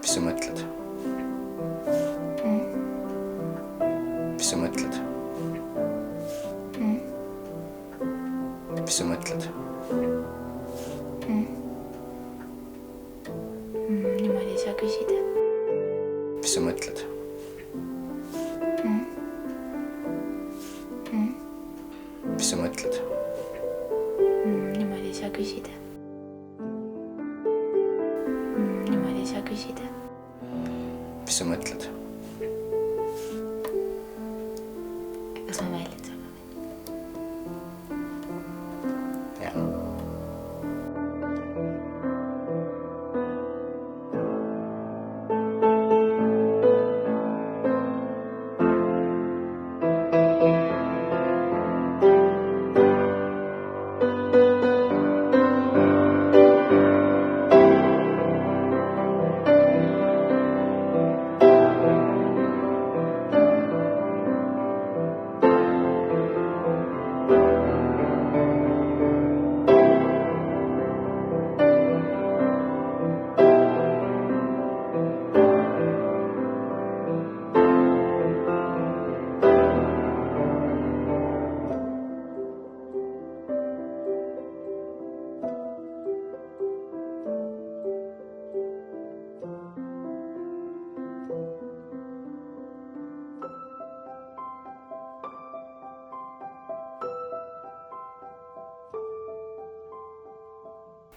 Mis sa mõtled? Mis sa mõtled? Mis sa mõtled? Niimoodi ei saa küsida. Mis sa mõtled? Mis sa mõtled? Niimoodi ei saa küsida. Niimoodi ei saa küsida. Mis sa mõtled? Kas ma meeldin sulle? Jaa.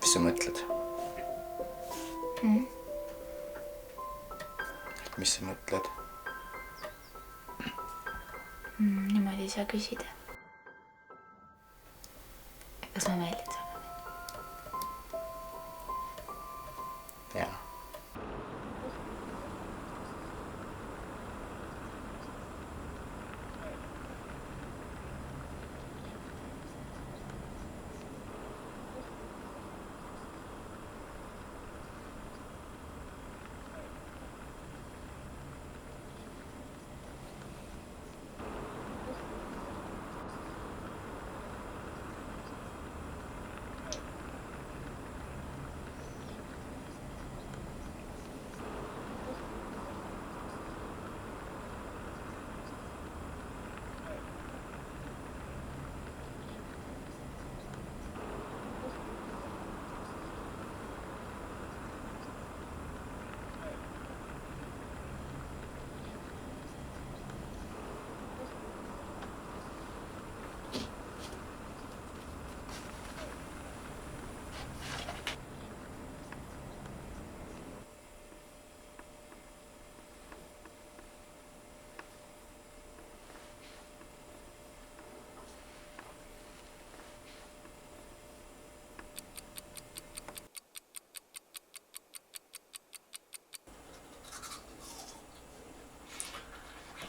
Mis sa mõtled? Mis sa mõtled? Niimoodi ei saa küsida. Kas ma meeldin sulle? Jaa.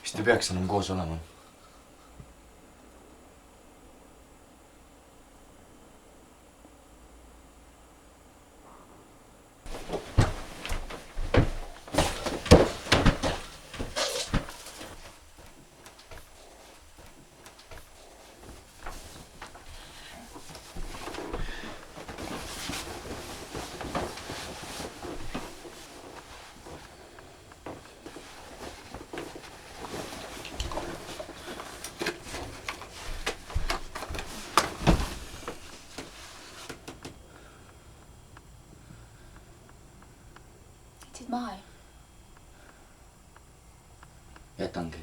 Vist ei peaks enam koos olema. Jätsid maha ju? Jätangi.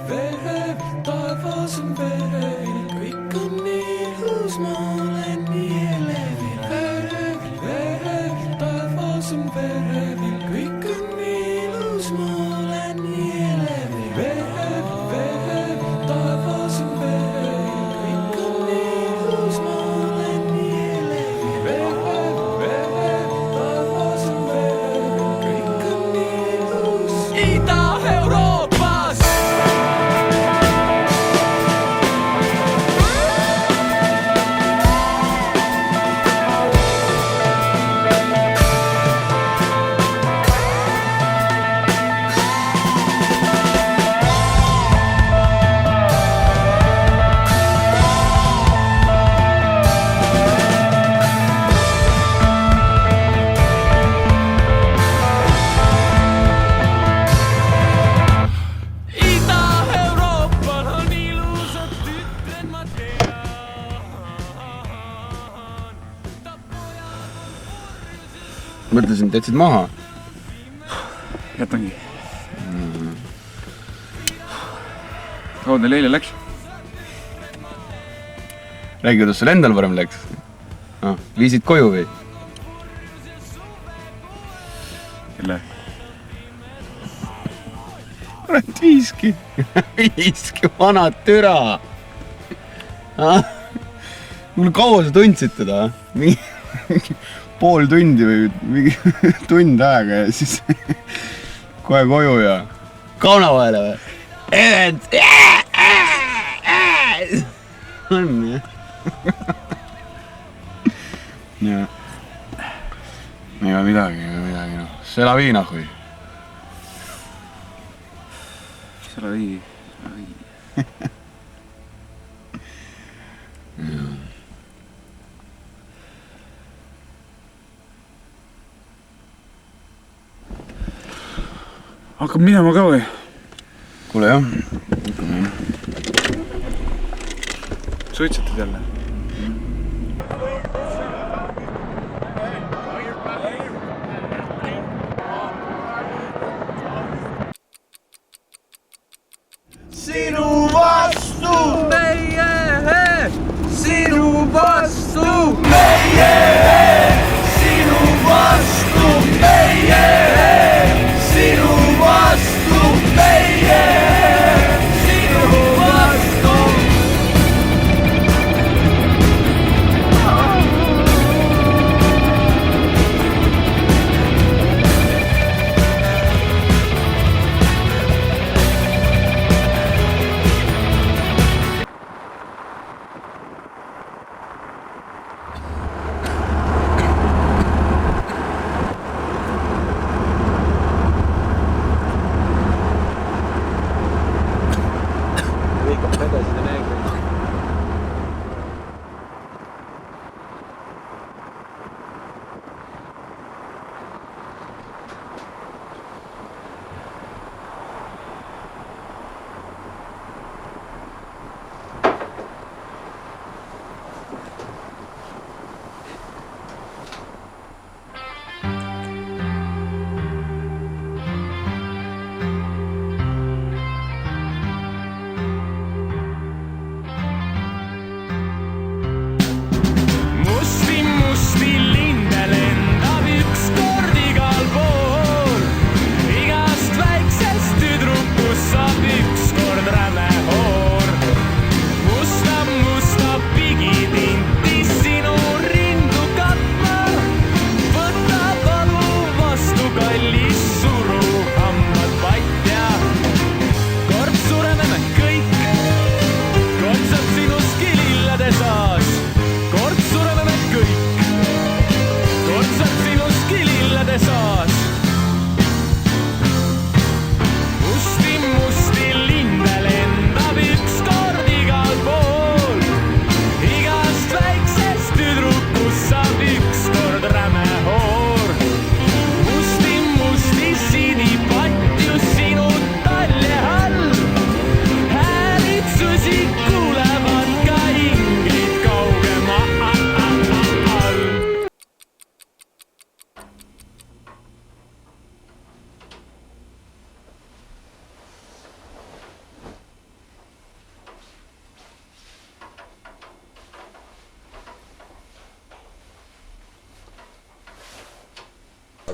verev, taevas on verevil, kõik on nii ilus, ma olen nii elevil. Verev, taevas on verevil, kõik on nii ilus, ma olen nii elevil. Verev, taevas on verevil, kõik on nii ilus, ma olen nii elevil. Verev, taevas on verevil, kõik on nii ilus. Ida-Euroopas! Ida-Euroopal on ilusad tütred, ma tean. Mõtlesin, et jätsid maha. Jätangi. Kaua teil eile läks? Räägi, kuidas sul endal varem läks. Viisid koju või? Kelle? Kurat, viiski. Viiski, vana türa. Mul kaua sa tundsid teda? Pool tundi või mingi tund aega ja siis kohe koju ja kauna vahele või? On jah? Jah. Ega midagi, noh. Sela vii nahhui. Sela vii. Hakkab minema ka või? Kuule jah. Suitsetad jälle? Sinu vastu meie, sinu vastu meie, sinu vastu meie, sinu vastu meie, sinu vastu.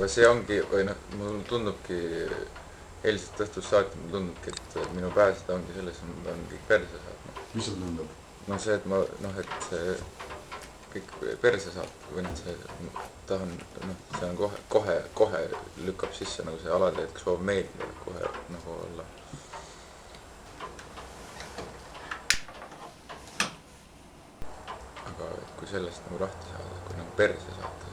aga see ongi, või noh, mul tundubki eilsest õhtust saati, mul tundubki, et minu pääseda ongi selles, et ma tahan kõik perse saada. mis sul tundub? noh, see, et ma, noh, et see kõik perse saab või noh, see tahan, noh, see on kohe lükkab sisse nagu see alateed, kes soov meeldida, kohe nagu olla. Aga kui sellest nagu lahti saada, kui nagu perse saada.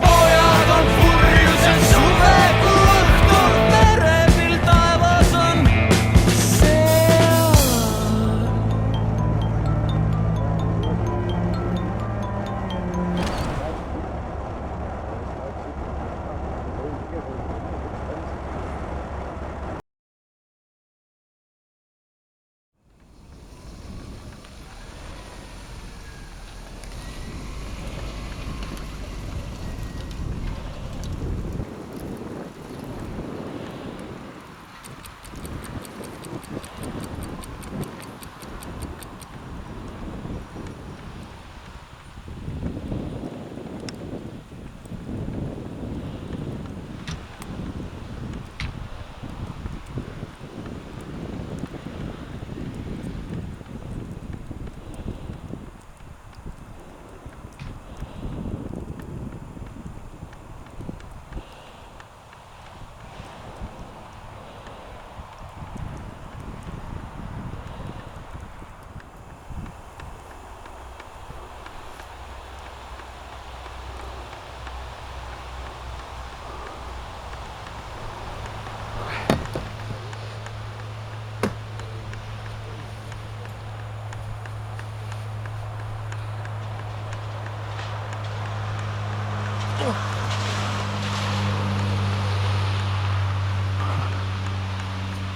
Pojad on purjused suve, kui õhtul merepil taevas on seal.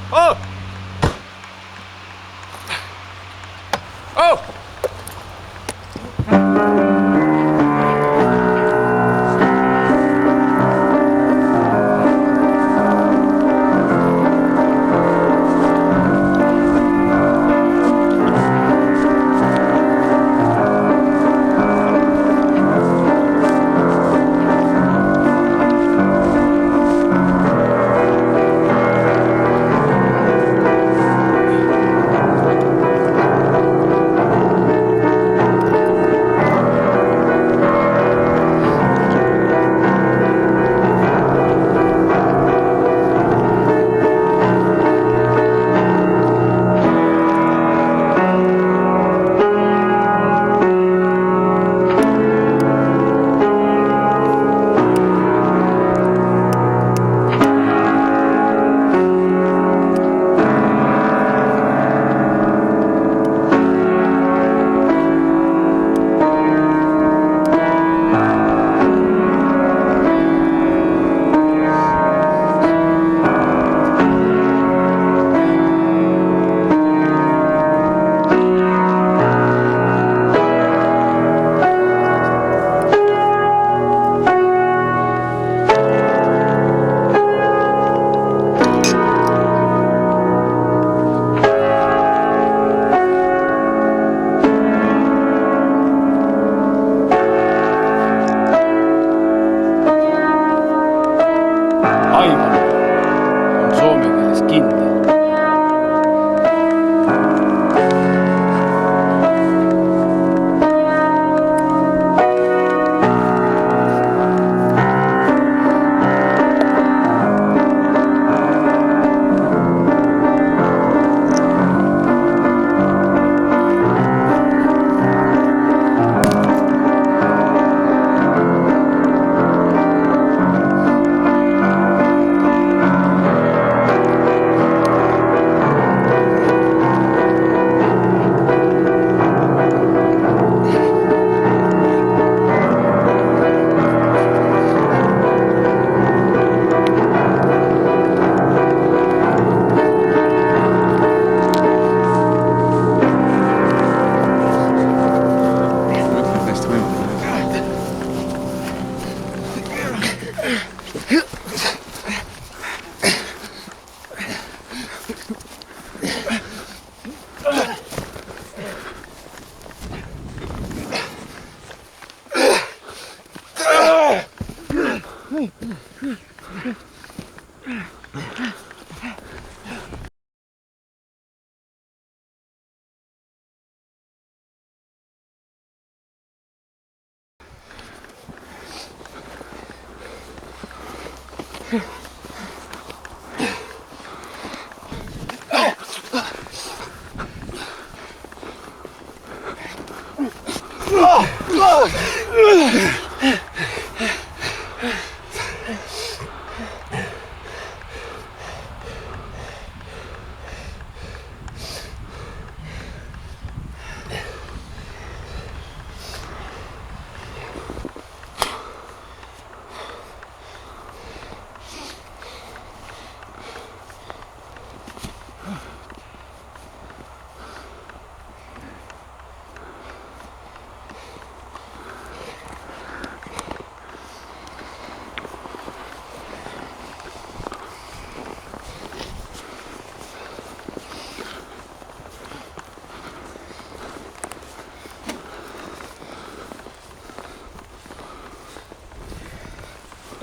Oh! Oh!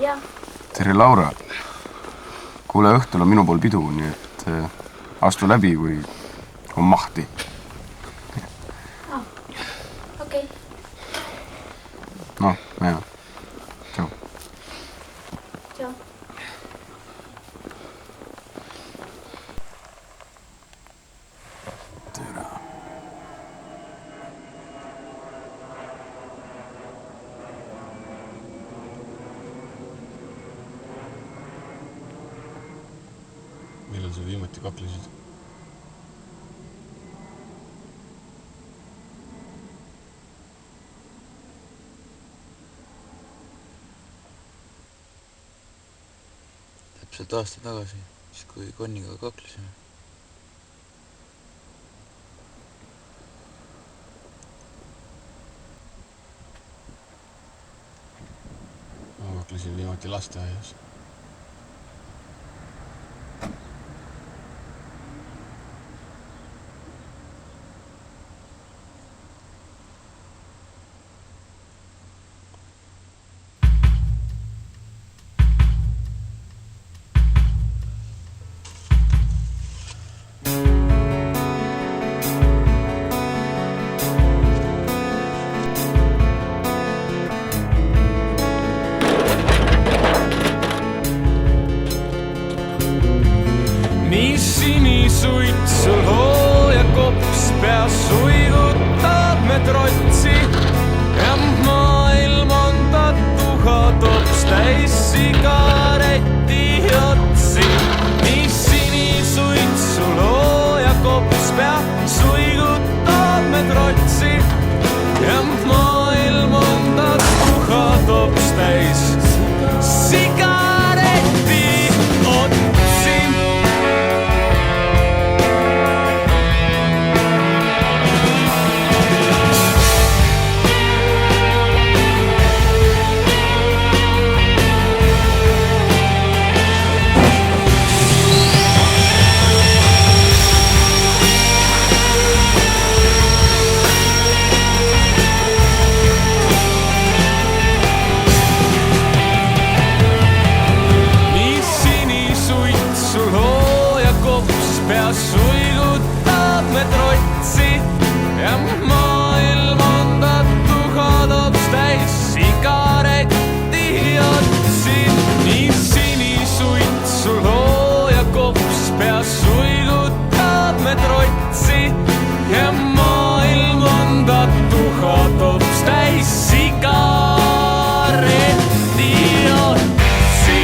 Jah. Tere, Laura. Kuule, õhtul on minu pool pidu, nii et astu läbi, kui on mahti. Okei. Noh, jah. Tšau. Tšau. Tere. Millal sa viimati kaklesid? Täpselt aasta tagasi, siis kui Conniga kaklesime. Ma kaklesin viimati lasteaias. Nii sinisuit sul hooja kops peas suigutab me trotsi ja maailm on ta tuhatops täis sigareti otsi. Nii sinisuit sul hooja kops peas suigutab me trotsi ja maailm on ta tuhatops täis sigareti otsi. Peas suigutab me trotsi ja maailm on ta tuhatops täis sigareti otsi. Nii sinisuit sul hooja kops peas suigutab me trotsi ja maailm on ta tuhatops täis sigareti otsi.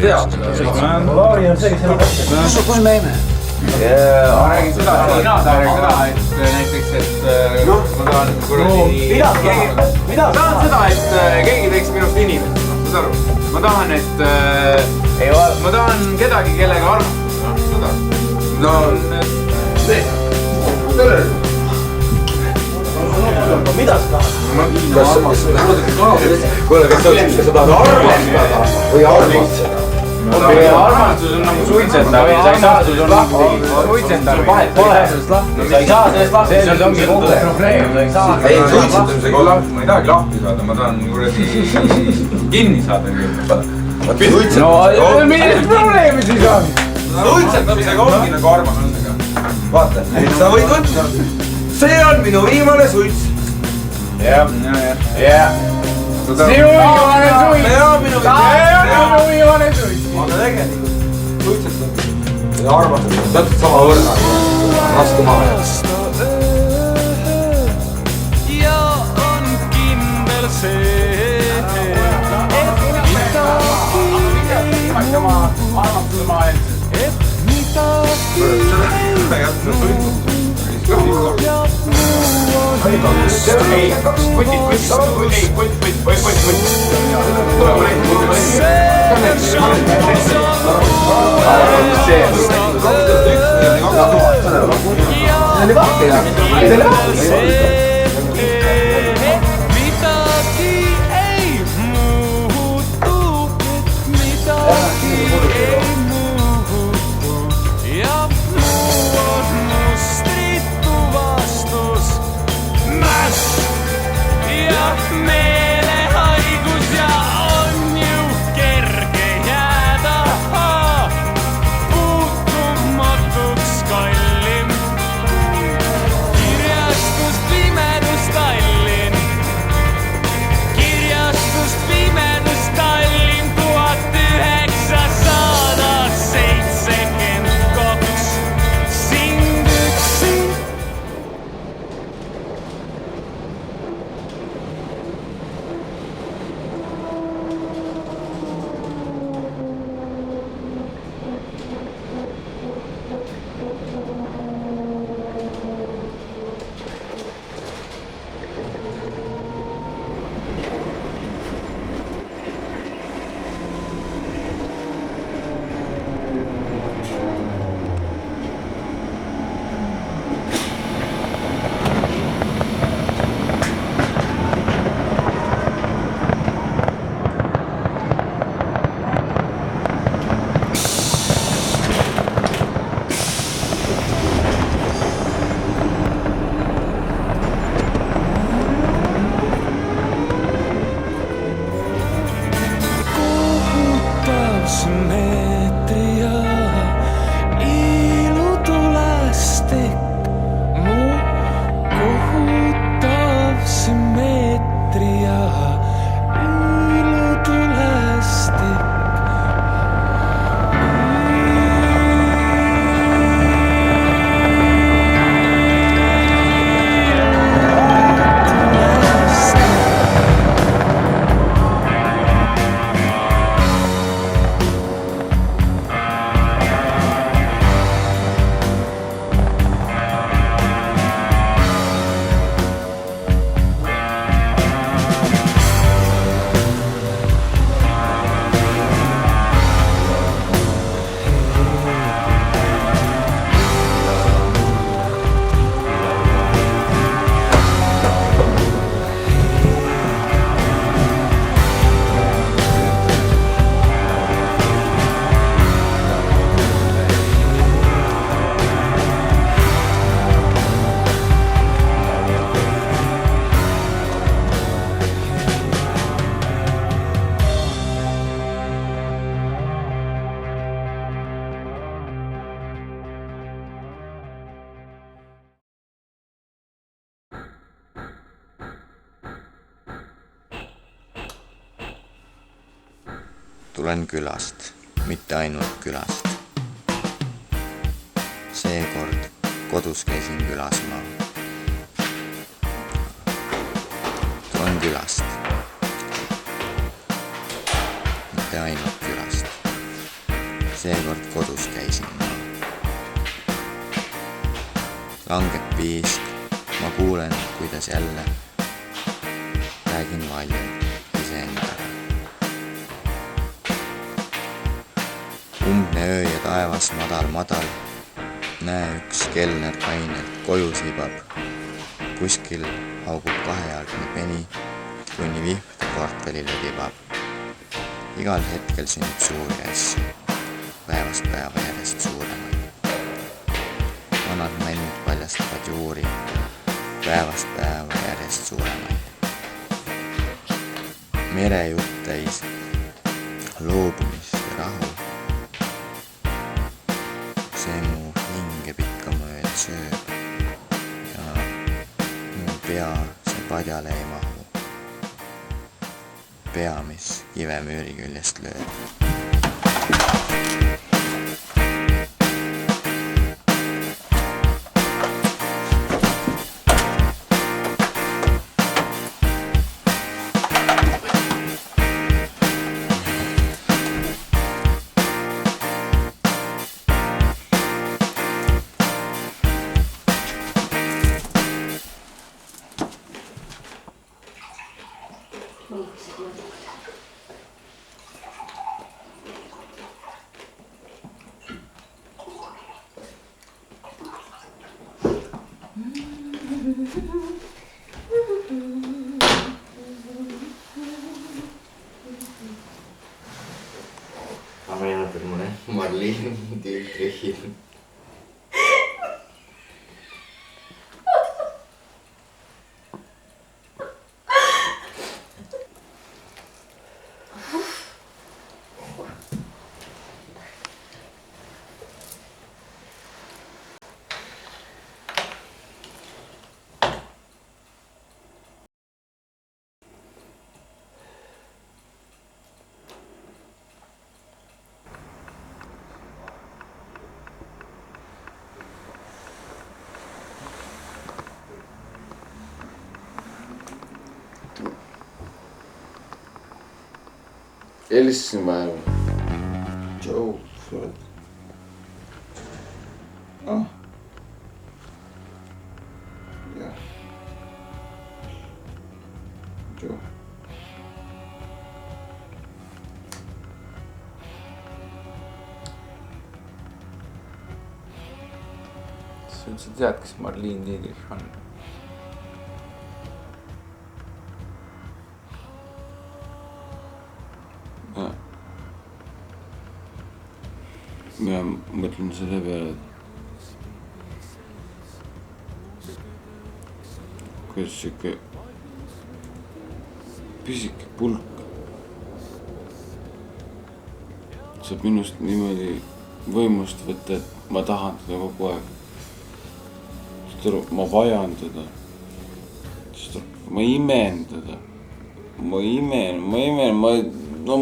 teie eest. Kus me jäime? Räägin seda, et näiteks, et ma tahan kuradi... Ma tahan seda, et keegi teeks minust inimest, saad aru? Ma tahan, et... Ma tahan kedagi, kellega armastada, saad aru? No... Mida sa tahad? Kuule, kas sa tahad armastada või armastada? Armastus on nagu suitsetamine, sa ei saa sul lahti. Suitsetamine vahet pole. Sa ei saa sellest lahti, see ongi kogu probleem. Ei, suitsetamisega lahti, ma ei tahagi lahti saada, ma tahan kuradi kinni saada. No, millest probleemi siis on? Suitsetamisega ongi nagu armastusega. Vaata, sa võid võtta. See on minu viimane suits. Jah. Sinu viimane suits. Aga tegelikult suitsetamine ja armastamine on täpselt sama võrra. Raske maha. Ja on kindel see, midagi ei muutu, midagi ei muutu ja muu on mustritu vastus. Mäss ja meelehaigus ja on ju kerge jääda puutumatuks kallim. Kirjastus pimedus Tallinn, kirjastus pimedus Tallinn 1972 sind üksi. Kohutav sümmeetria, ilutulestik, mu kohutav sümmeetria, ilutulestik. Tulen külast, mitte ainult külast. Seekord kodus käisin külas ma. Tulen külast, mitte ainult külast. seekord kodus käisin ma. Langeb piisk, ma kuulen, kuidas jälle räägin valjult iseendaga. Umbne öö ja taevas madal, näe üks kelner kainelt koju sibab. Kuskil haugub kahejalgne peni, kuni vihm kvartalile tibab. Igal hetkel sünnib suuri asju, päevast päeva järjest suuremaid. Vanad männid paljastavad juuri, päevast päeva järjest suuremaid. Merejutt täis loobumist ja rahu. See mu hinge pikka mööda sööb ja mu pea see padjale ei mahu. Pea, mis kivemüüri küljest lööb. Ma meenutan mulle Marlene Dietrichi. Helistasin vahepeal. Joe, sa oled? Jah. Joe. Sa üldse tead, kes Marlene Dietrich on? Ma mõtlen selle peale, et kuidas siuke pisike pulk saab minust niimoodi võimust võtta, et ma tahan teda kogu aeg. Ma vajan teda. Ma imen teda. Ma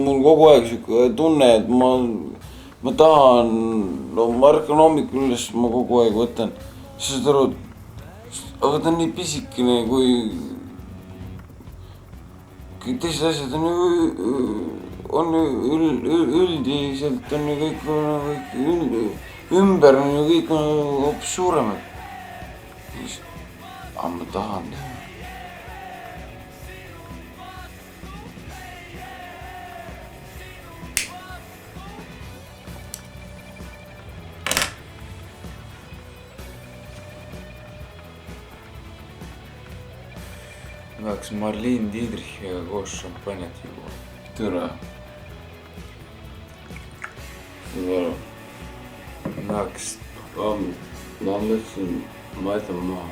mul kogu aeg siuke tunne, et ma tahan, ma ärkan hommikul üles, ma kogu aeg võtan, sa saad aru, aga ta on nii pisikene, kui kõik teised asjad on üldiselt on ju kõik ümber on ju kõik hoopis suuremad. Aga ma tahan teha. Ma tahaks Marlene Dietrichiga koos šampanjat juua. Tere. Tere. Ma tahaks... Ma mõtlesin, ma jätan maha.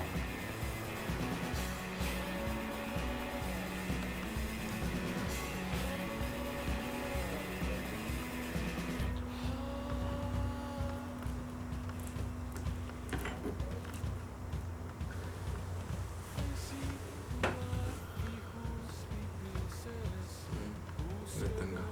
Võtan ka.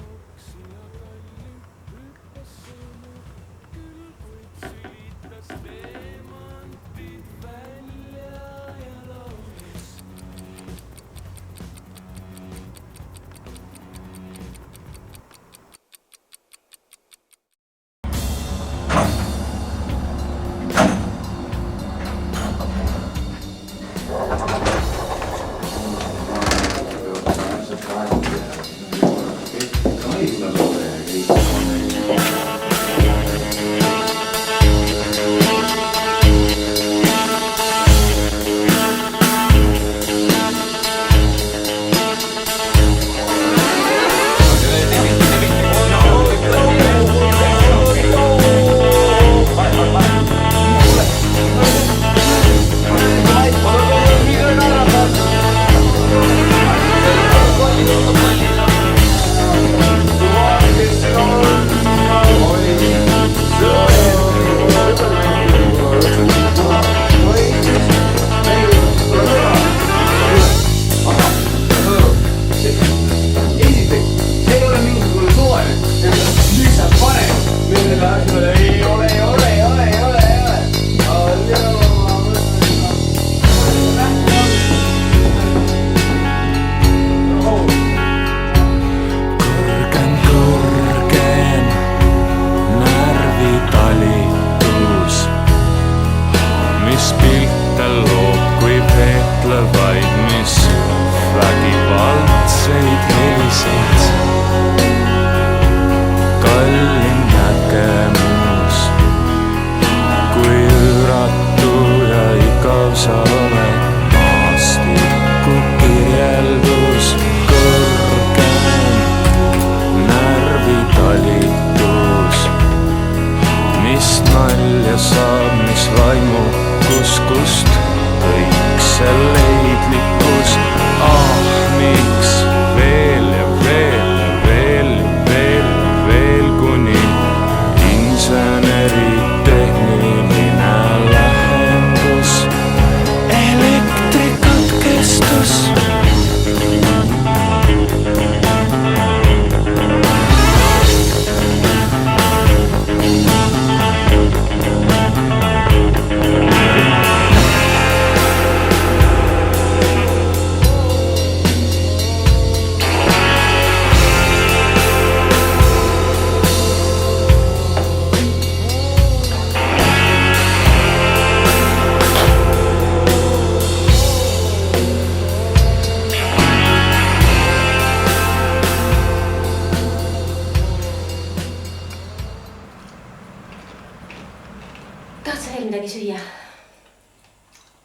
midagi süüa.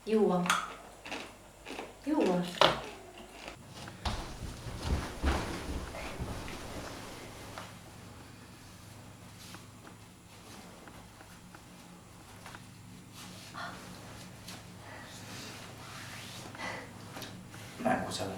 Juua. Juua. Nägu seal.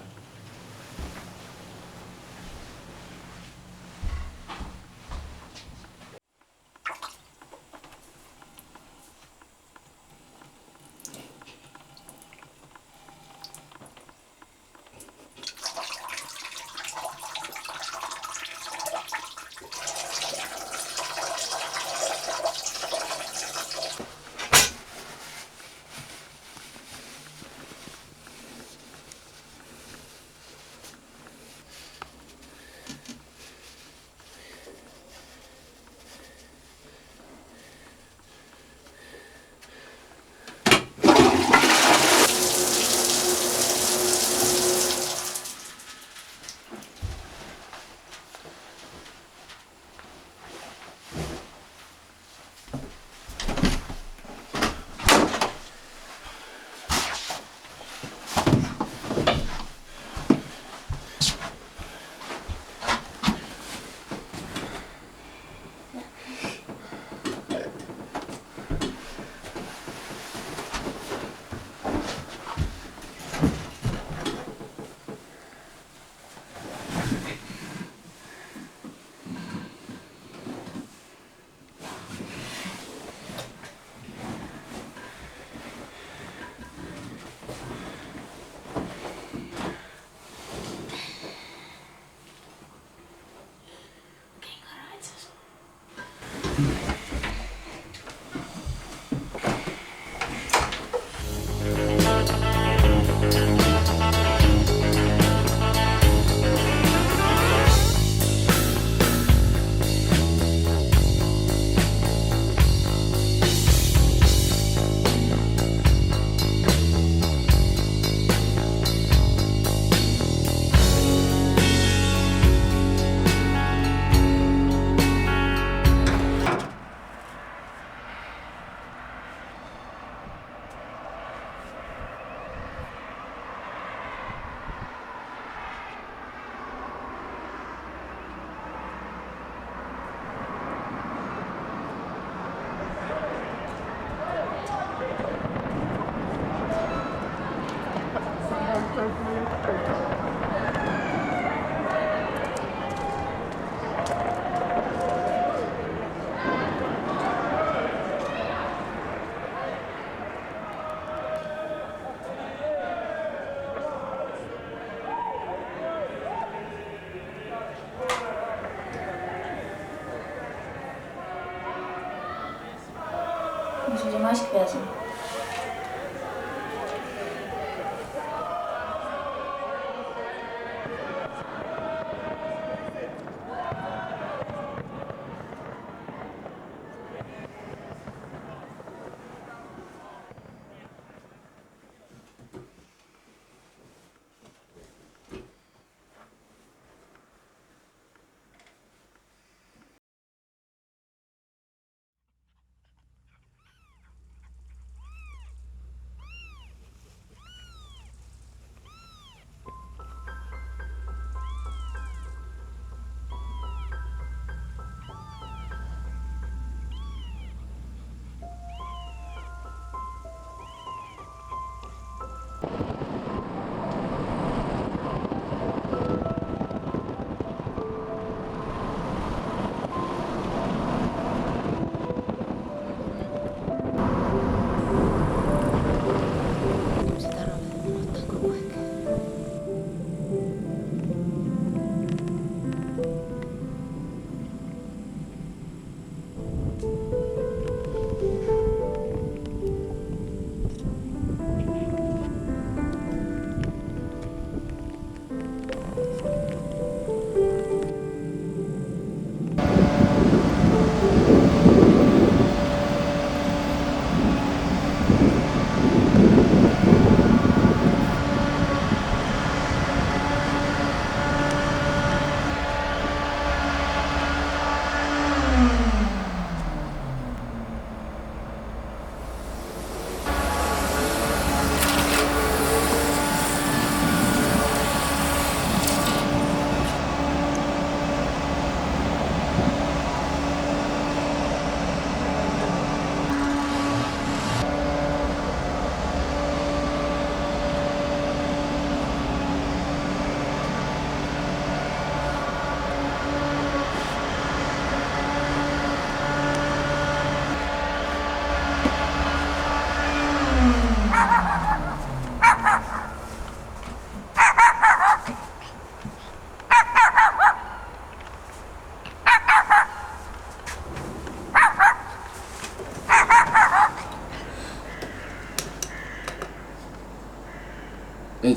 Sul oli mask peas.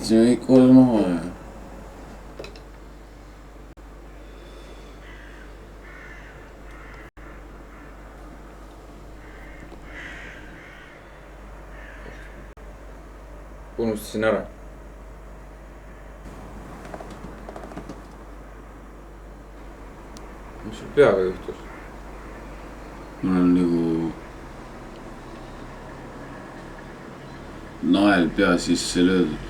võtsime kõik koos maha ja unustasin ära. Mis sul peaga juhtus? mul on nagu nael pea sisse löödud.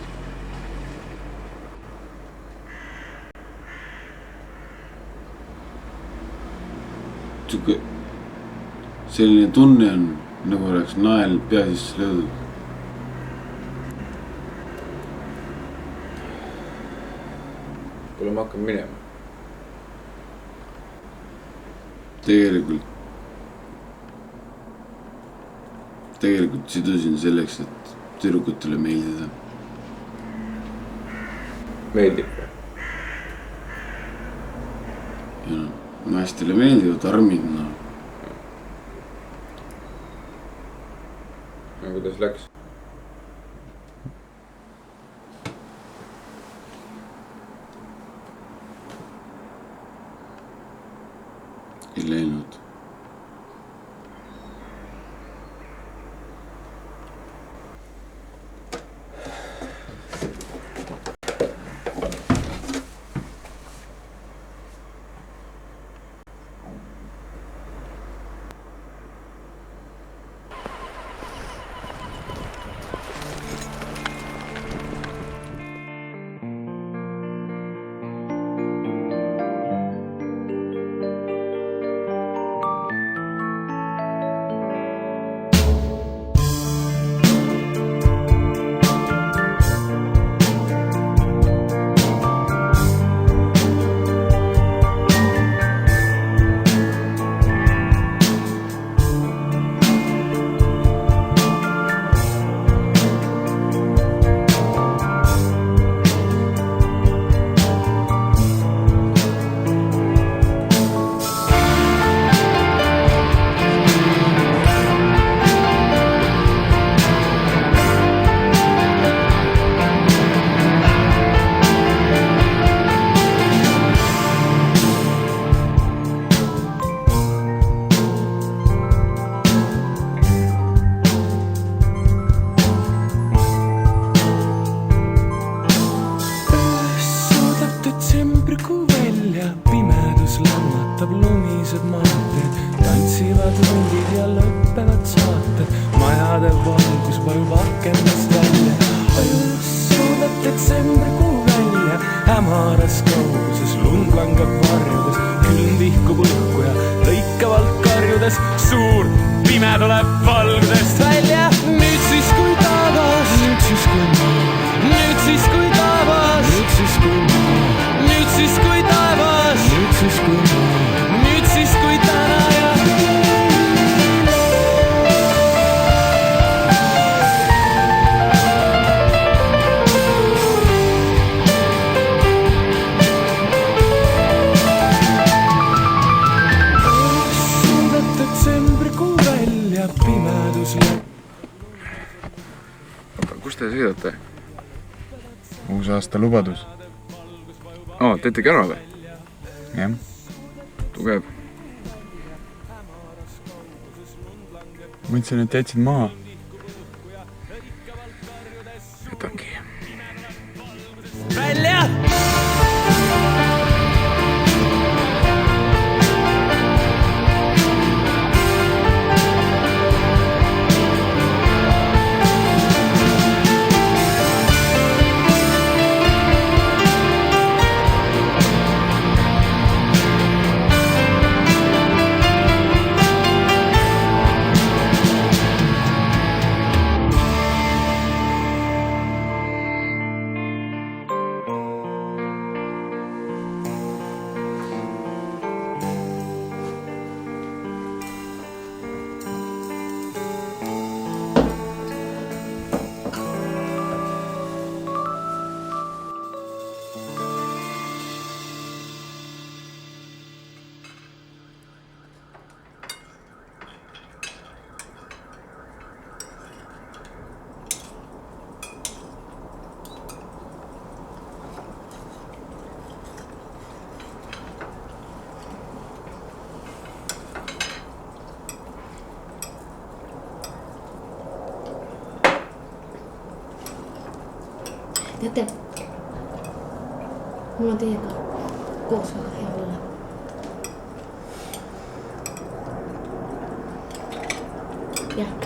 Siuke selline tunne on, nagu oleks nael pea sisse löödud. Kuule, ma hakkan minema. Tegelikult sidusin selleks, et tüdrukutele meeldida. Meeldib või? Ja no, naistele meeldivad armid, no. No kuidas läks? Ei läinud. Kus te sõidate? Uusaasta lubadus. Teetegi ära või? Jah. Tugev. Mõtlesin, et jätsid maha. Jätangi. Välja! mul on teiega koos väga hea olla. Jah.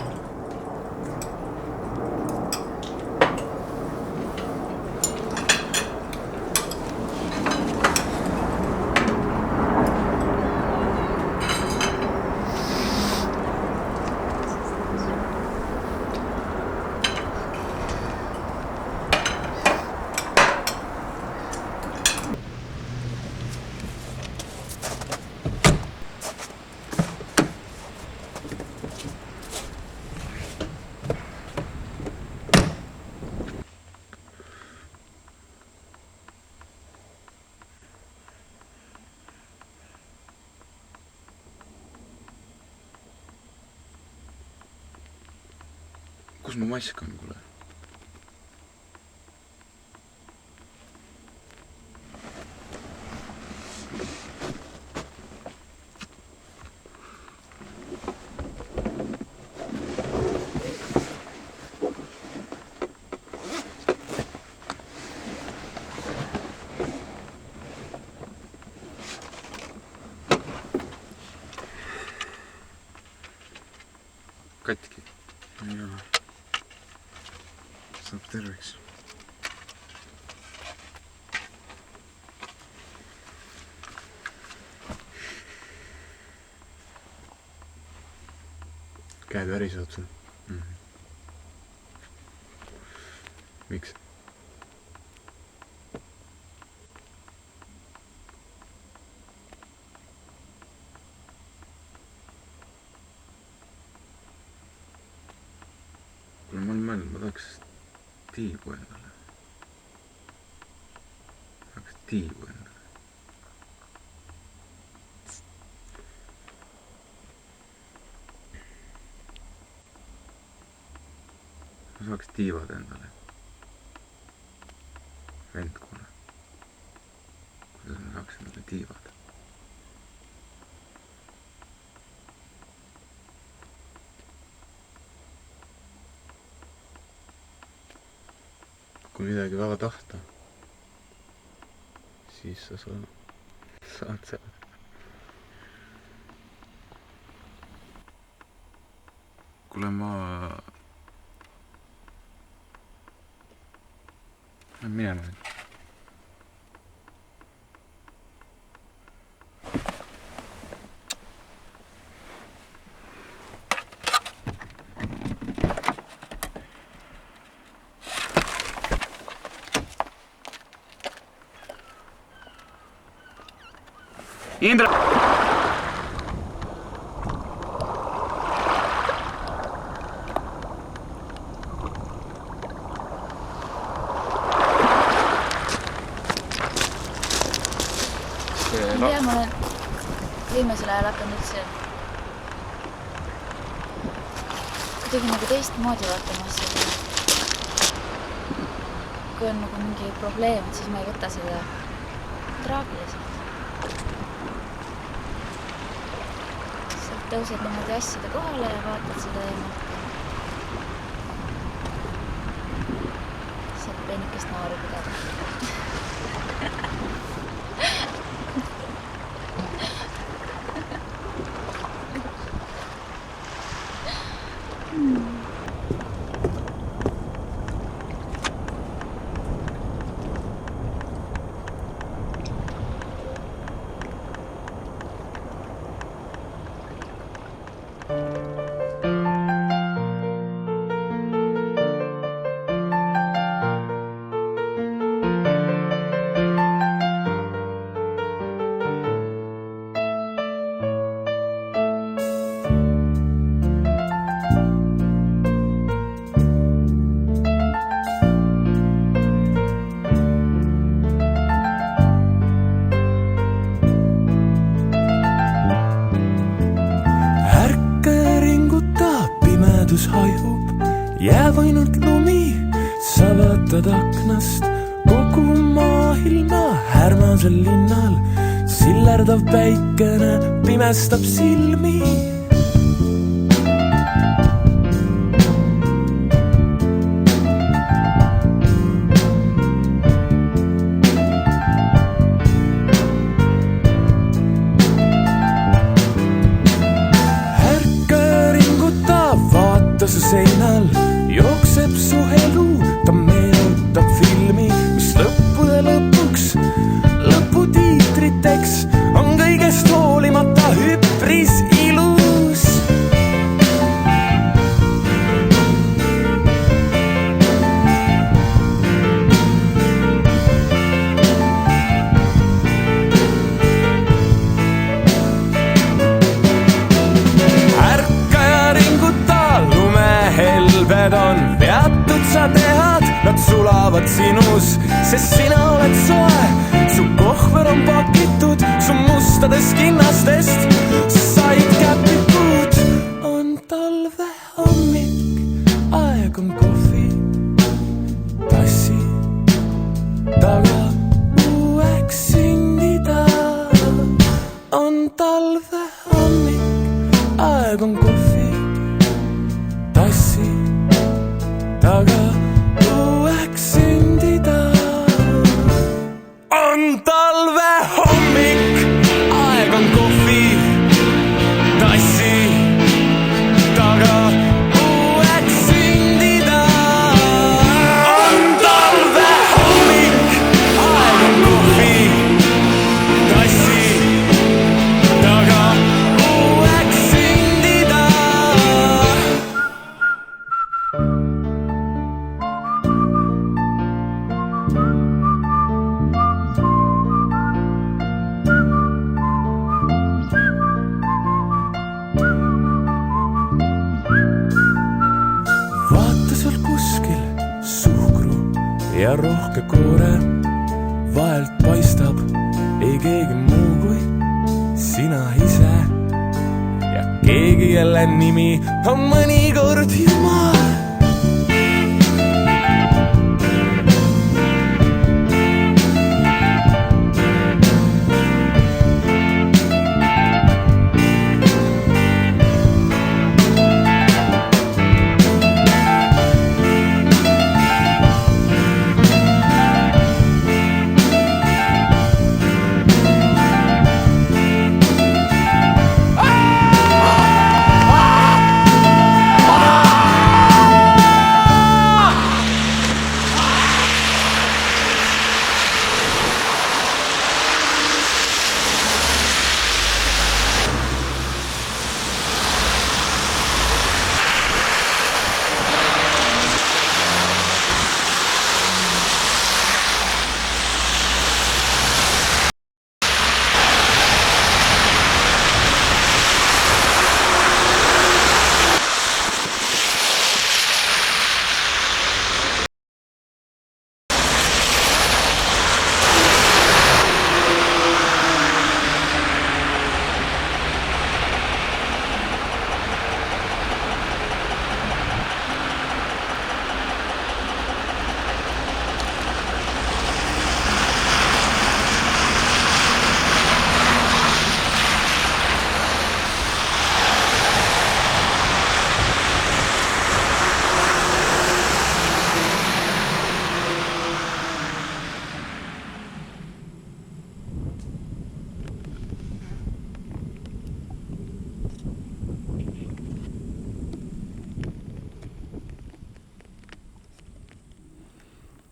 Kus mu mask on, kuule? Katki. Ei ole. Saab terveks. Käed värisevad sul. Miks? Kuule, ma olen mõelnud, ma tahaks tiibu endale. Ma saaks tiivad endale. Vend, kuule. Kuidas ma saaks endale tiivad? Kui midagi väga tahta, siis sa saad seda. Kuule, ma lähen minema nüüd. Indra! Ma tea, ma olen viimasel ajal hakanud üldse kuidagi nagu teistmoodi vaatama asjadele. Kui on nagu mingi probleem, siis ma ei võta seda traagiliselt. Tõused niimoodi asjade kohale ja vaatad seda eemalt. Saad peenikest naaru pidada. hajub, jääb ainult lumi, sa vaatad aknast kogu maailma härmasel linnal, sillerdav päikene pimestab silmi. sulavad sinus, sest sina oled soe. Su kohver on pakitud su mustadest kinnastest. Said käpikud, on talve hommik, aeg on kohvi tassi taga uueks sündida. On talve hommik, aeg on kohvi tassi taga uueks sündida. On talve hommik, aeg on kohvi tassi taga uueks sündida. On talve hommik, aeg on kohvi tassi taga uueks sündida. Vaata seal kuskil suhkru ja rohke koore. Vahelt paistab ei keegi muu kui sina ise. Ja keegi jälle nimi on mõnikord Jumal.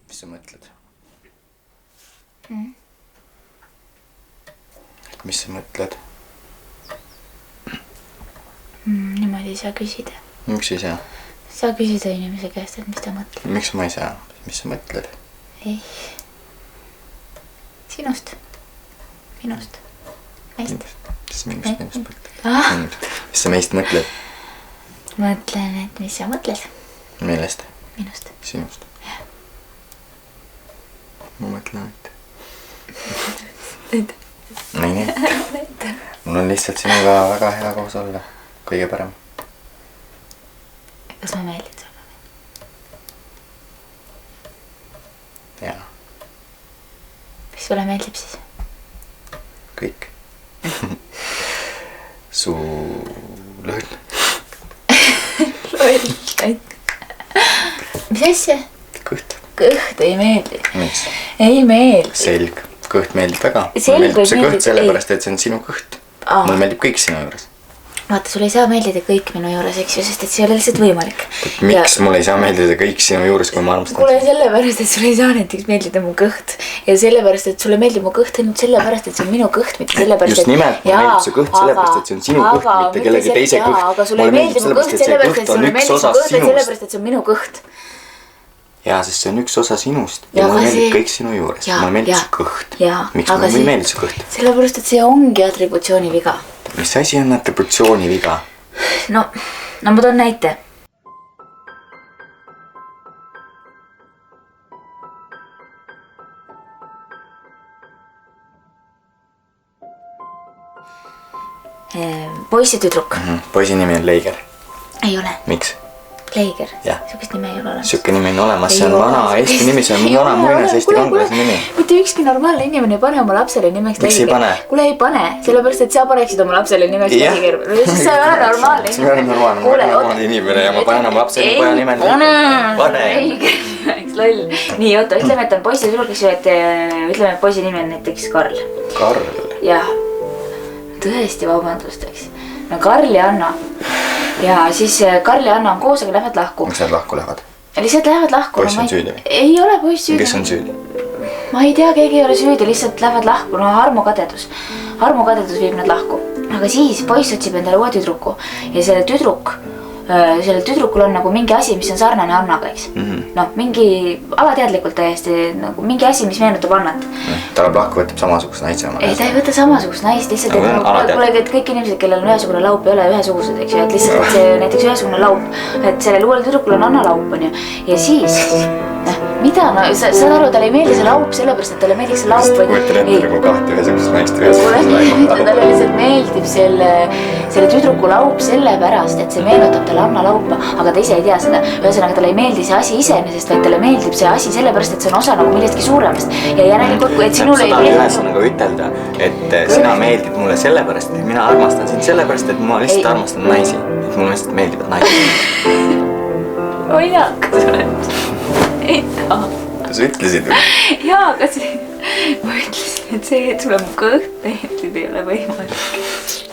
Mis sa mõtled? Mis sa mõtled? Niimoodi ei saa küsida. Miks ei saa? Saa küsida inimese käest, et mis ta mõtleb. Miks ma ei saa? Mis sa mõtled? Ei. Sinust. Minust. Meist. Mis mõtled? Mis sa meist mõtled? Mõtlen, et mis sa mõtled. Millest? Minust. Sinust? Ma mõtlen, et nii. Mul on lihtsalt sinuga väga hea koos olla. Kõige parem. Kas ma meeldin sulle? Jaa. Mis sulle meeldib siis? Kõik. Su lõll. Loll. Mis asja? Kõht. Kõht ei meeldi. Miks? Ei meeldi. Selg. Kõht meeldib väga. Selg meeldib see meeldib, kõht sellepärast, et see on sinu kõht. Mul meeldib kõik sinu juures. Vaata, sul ei saa meeldida kõik minu juures, eks ju, sest et see ei ole lihtsalt võimalik. Miks mul ei saa meeldida kõik sinu juures, kui ma armastan? Kuule sellepärast, et sul ei saa näiteks meeldida mu kõht. Ja sellepärast, et sulle meeldib mu kõht ainult sellepärast, et see on minu kõht, mitte sellepärast, just nimelt, mulle meeldib see kõht sellepärast, et see on sinu kõht, mitte kellegi teise kõht. Aga sulle ei meeldi mu kõht sellepärast, et sulle meeldib mu kõht sellepärast, et see on minu kõht. Jaa, sest see on üks osa sinust ja mulle meeldib kõik sinu juures. Mulle meeldib see kõht. Miks mulle ei meeldi see kõht? Sellepärast, et see ongi atributsiooni viga. Mis asi on atributsiooni viga? No ma toon näite. poiss ja tüdruk . Poisi nimi on Leiger . Ei ole . Miks? Leiger . Jah. Sihukest nime ei ole olemas . Siuke nimi on olemas , see on vana Eesti nimi , see on vana muinas Eesti kangelase nimi . mitte ükski normaalne inimene ei pane oma lapsele nimeks Miks ei pane? Kuule ei pane , sellepärast et sa paneksid oma lapsele nimeks Jah. Leiger . siis sa ei ole normaalne See on normaalne , ma olen normaalne inimene ja ma panen oma lapsele poja nimel . pane . Eks loll . nii , oota , ütleme , et on poiss ja tüdruk , eks ju , et ütleme , et poisi nimi on näiteks Karl . Karl . jah , tõesti , vabandust , eks . no Karl ja Anna . ja siis Karl ja Anna on koos , aga lähevad lahku . miks nad lahku lähevad ? lihtsalt lähevad lahku . Poiss on süüdi või? ei ole poiss süüdi . kes on süüdi ? ma ei tea , keegi ei ole süüdi , lihtsalt lähevad lahku , no armukadedus . armukadedus viib nad lahku . aga siis poiss otsib endale uue tüdruku ja sellel tüdrukul on nagu mingi asi , mis on sarnane Annaga , eks . noh , mingi alateadlikult täiesti nagu mingi asi , mis meenutab Annat . ta läheb lahku , võtab samasugust naise omale . ei , ta ei võta samasugust naist , lihtsalt Aga on alateadlik. kuule , et kõik inimesed , kellel on ühesugune laup , ei ole ühesugused , eks ju , et lihtsalt , et see näiteks ühesugune laup , et sellel uuel tüdrukul on Anna laup , onju . ja siis , noh , mida , no sa saad aru , talle ei meeldi see laup sellepärast , et talle meeldiks see laup , kujutan ette nagu kahte ühesugust naist kuule , ühesugust talle lihtsalt meeldib selle tüdruku laup sellepärast , et see meenutab talle Anna laupa , aga ta ise ei tea seda . ühesõnaga talle ei meeldi see asi iseenesest , vaid talle meeldib see asi sellepärast , et see on osa nagu millestki suuremast ja järelikult , kui et sinule ei meeldi . ühesõnaga ütelda , et sina meeldid mulle sellepärast , et mina armastan sind sellepärast , et ma lihtsalt armastan naisi . et mulle lihtsalt meeldivad naised . hoiakas oled . ei taha . sa ütlesid või ? jaa , aga see , ma ütlesin , et see , et sulle mu kõht meeldib , ei ole võimalik .